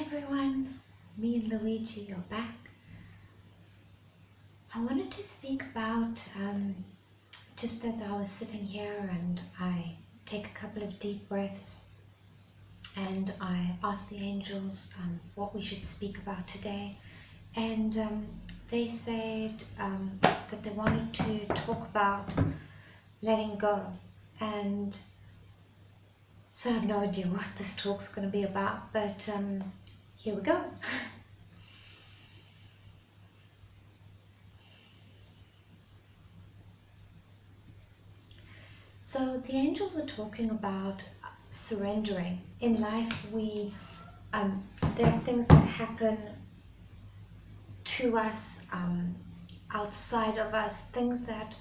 everyone, me and Luigi are back. I wanted to speak about, just as I was sitting here and I take a couple of deep breaths and I asked the angels what we should speak about today, and they said that they wanted to talk about letting go, and so I have no idea what this talk's going to be about, but here we go. So the angels are talking about surrendering. In life, there are things that happen to us, outside of us, things that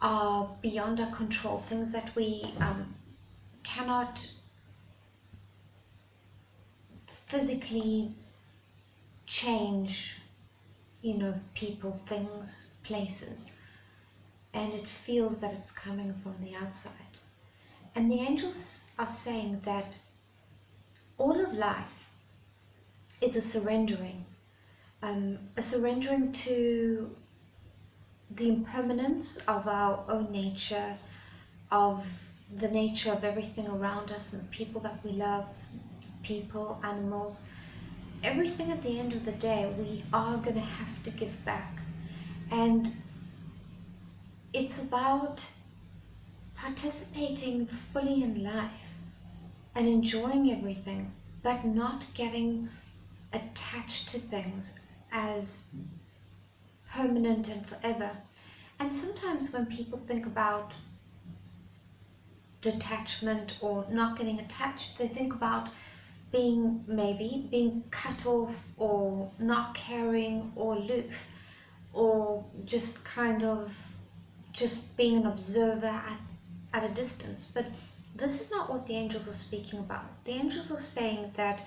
are beyond our control, things that we cannot physically change, people, things, places. And it feels that it's coming from the outside. And the angels are saying that all of life is a surrendering to the impermanence of our own nature, of the nature of everything around us and the people that we love, people, animals. Everything at the end of the day, we are going to have to give back. And it's about participating fully in life and enjoying everything, but not getting attached to things as permanent and forever. And sometimes when people think about detachment or not getting attached, they think about being cut off or not caring or aloof, or just kind of just being an observer at a distance. But this is not what the angels are speaking about. The angels are saying that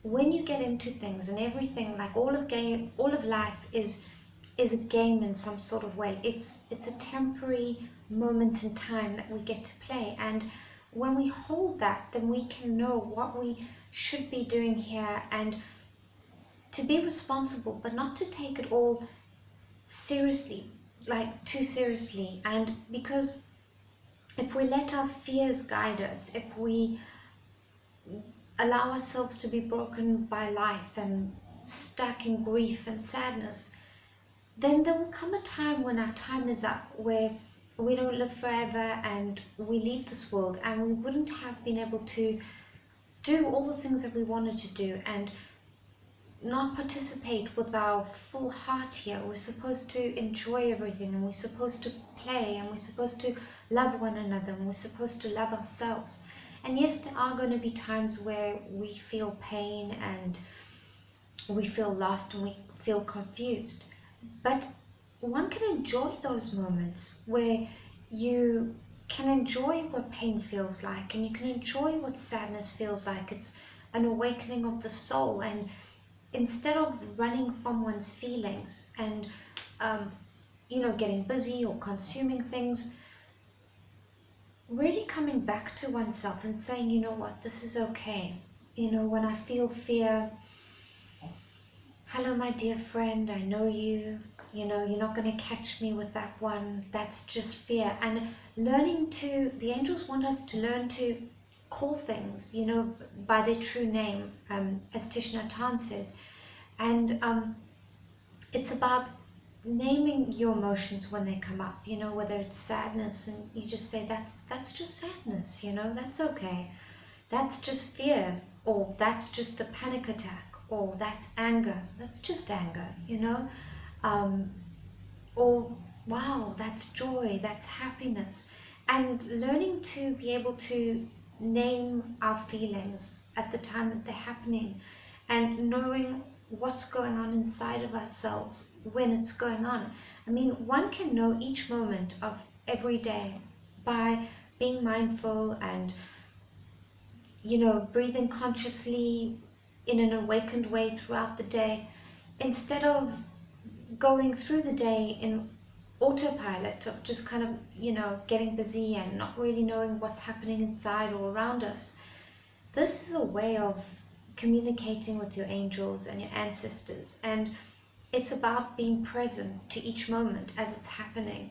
when you get into things and everything, like all of life is a game in some sort of way. It's a temporary moment in time that we get to play, and when we hold that, then we can know what we should be doing here and to be responsible, but not to take it all seriously, like too seriously. And because if we let our fears guide us, if we allow ourselves to be broken by life and stuck in grief and sadness, then there will come a time when our time is up, where we don't live forever and we leave this world, and we wouldn't have been able to do all the things that we wanted to do and not participate with our full heart here. We're supposed to enjoy everything, and we're supposed to play, and we're supposed to love one another, and we're supposed to love ourselves. And yes, there are going to be times where we feel pain and we feel lost and we feel confused, but one can enjoy those moments where you can enjoy what pain feels like, and you can enjoy what sadness feels like. It's an awakening of the soul, and instead of running from one's feelings and getting busy or consuming things, really coming back to oneself and saying, you know what, this is okay. When I feel fear, hello my dear friend, I know you, you're not going to catch me with that one, that's just fear. And the angels want us to learn to call things, by their true name, as Thich Nhat Hanh says. And it's about naming your emotions when they come up, whether it's sadness, and you just say, that's just sadness, that's okay. That's just fear, or that's just a panic attack, or that's anger, that's just anger, or wow, that's joy, that's happiness. And learning to be able to name our feelings at the time that they're happening, and knowing what's going on inside of ourselves when it's going on. I mean, one can know each moment of every day by being mindful and breathing consciously in an awakened way throughout the day, instead of going through the day in autopilot of just kind of getting busy and not really knowing what's happening inside or around us. This is a way of communicating with your angels and your ancestors. And it's about being present to each moment as it's happening,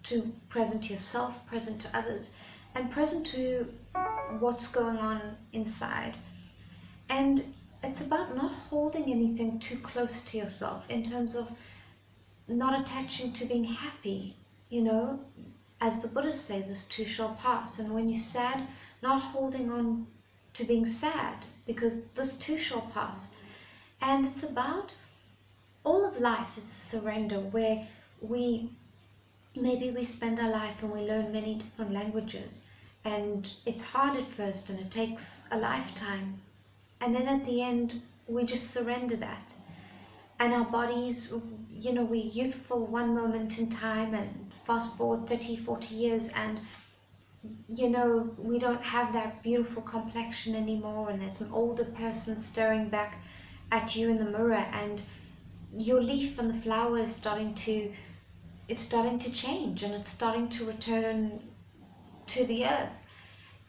to present to yourself, present to others, and present to what's going on inside. And it's about not holding anything too close to yourself, in terms of not attaching to being happy. You know, as the Buddhists say, this too shall pass. And when you're sad, not holding on to being sad, because this too shall pass. And it's about, all of life is surrender, where maybe we spend our life and we learn many different languages, and it's hard at first and it takes a lifetime, and then at the end we just surrender that. And our bodies, you know, we're youthful one moment in time, and fast forward 30-40 years, and you know, we don't have that beautiful complexion anymore, and there's an older person staring back at you in the mirror, and your leaf and the flower is starting to change, and it's starting to return to the earth.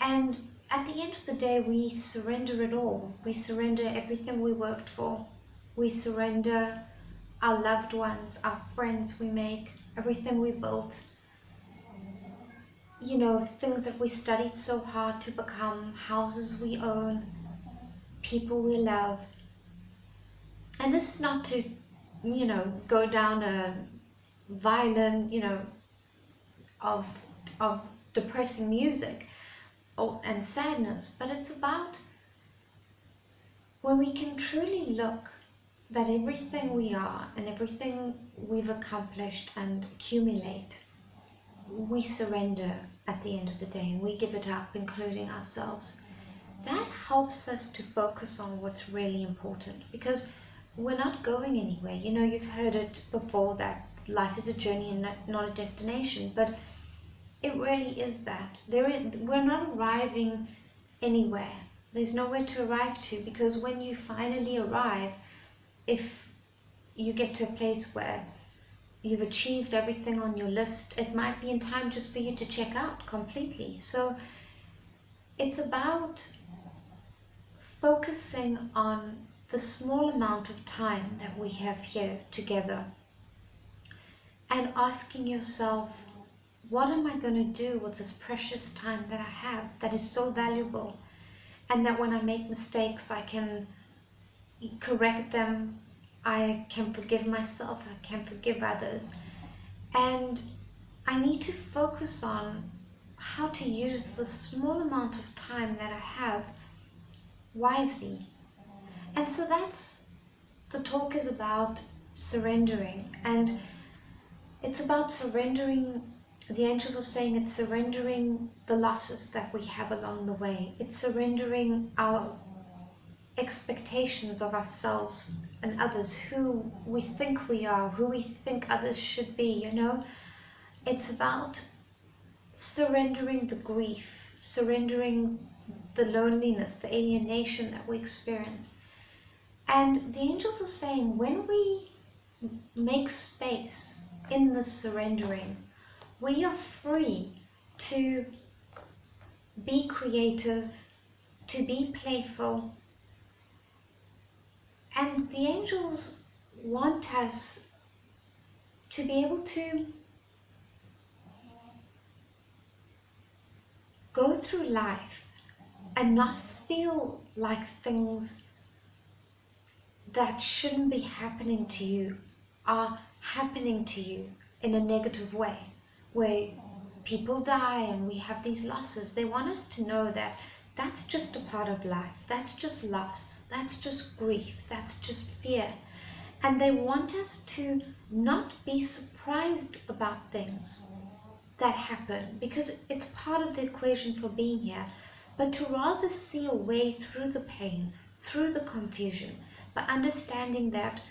And at the end of the day, we surrender it all. We surrender everything we worked for. We surrender our loved ones, our friends we make, everything we built. You know, things that we studied so hard to become, houses we own, people we love. And this is not to, you know, go down a violent, you know, of depressing music and sadness, but it's about when we can truly look that everything we are and everything we've accomplished and accumulate, we surrender at the end of the day, and we give it up, including ourselves. That helps us to focus on what's really important, because we're not going anywhere. You know, you've heard it before that life is a journey and not a destination, but it really is that. We're not arriving anywhere. There's nowhere to arrive to, because when you finally arrive, if you get to a place where you've achieved everything on your list, it might be in time just for you to check out completely. So it's about focusing on the small amount of time that we have here together, and asking yourself, what am I going to do with this precious time that I have, that is so valuable, and that when I make mistakes I can correct them, I can forgive myself, I can forgive others, and I need to focus on how to use the small amount of time that I have wisely. And so the talk is about surrendering, and it's about surrendering. The angels are saying it's surrendering the losses that we have along the way. It's surrendering our expectations of ourselves and others, who we think we are, who we think others should be, you know. It's about surrendering the grief, surrendering the loneliness, the alienation that we experience. And the angels are saying, when we make space in this surrendering, we are free to be creative, to be playful. And the angels want us to be able to go through life and not feel like things that shouldn't be happening to you are happening to you in a negative way, where people die and we have these losses. They want us to know that that's just a part of life, that's just loss, that's just grief, that's just fear. And they want us to not be surprised about things that happen, because it's part of the equation for being here, but to rather see a way through the pain, through the confusion, by understanding that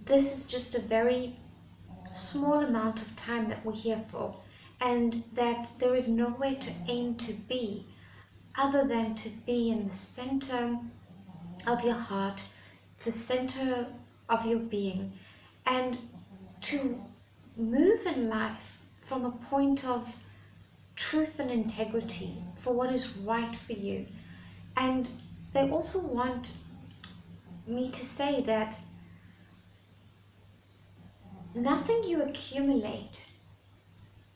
this is just a very small amount of time that we're here for, and that there is nowhere to aim to be other than to be in the center of your heart, the center of your being, and to move in life from a point of truth and integrity for what is right for you. And they also want me to say that nothing you accumulate,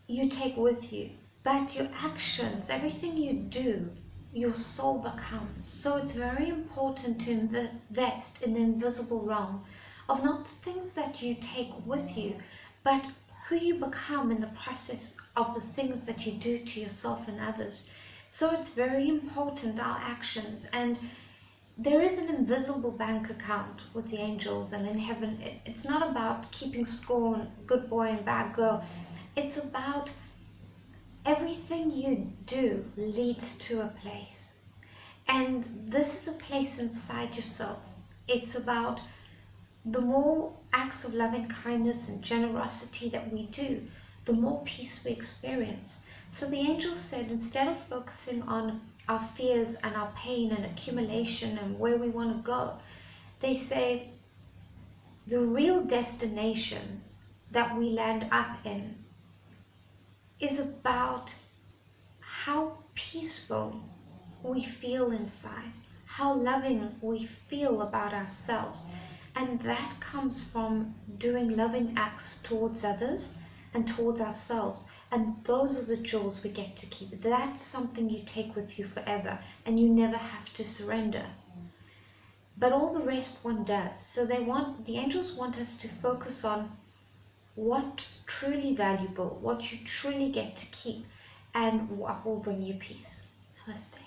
you take with you, but your actions, everything you do, your soul becomes. So it's very important to invest in the invisible realm of not the things that you take with you, but who you become in the process of the things that you do to yourself and others. So it's very important, our actions. And there is an invisible bank account with the angels, and in heaven it's not about keeping score and good boy and bad girl. It's about everything you do leads to a place, and this is a place inside yourself. It's about the more acts of loving kindness and generosity that we do, the more peace we experience. So the angels said, instead of focusing on our fears and our pain and accumulation and where we want to go, they say the real destination that we land up in is about how peaceful we feel inside, how loving we feel about ourselves. And that comes from doing loving acts towards others and towards ourselves. And those are the jewels we get to keep. That's something you take with you forever, and you never have to surrender. But all the rest one does. So the angels want us to focus on what's truly valuable, what you truly get to keep, and what will bring you peace. Namaste.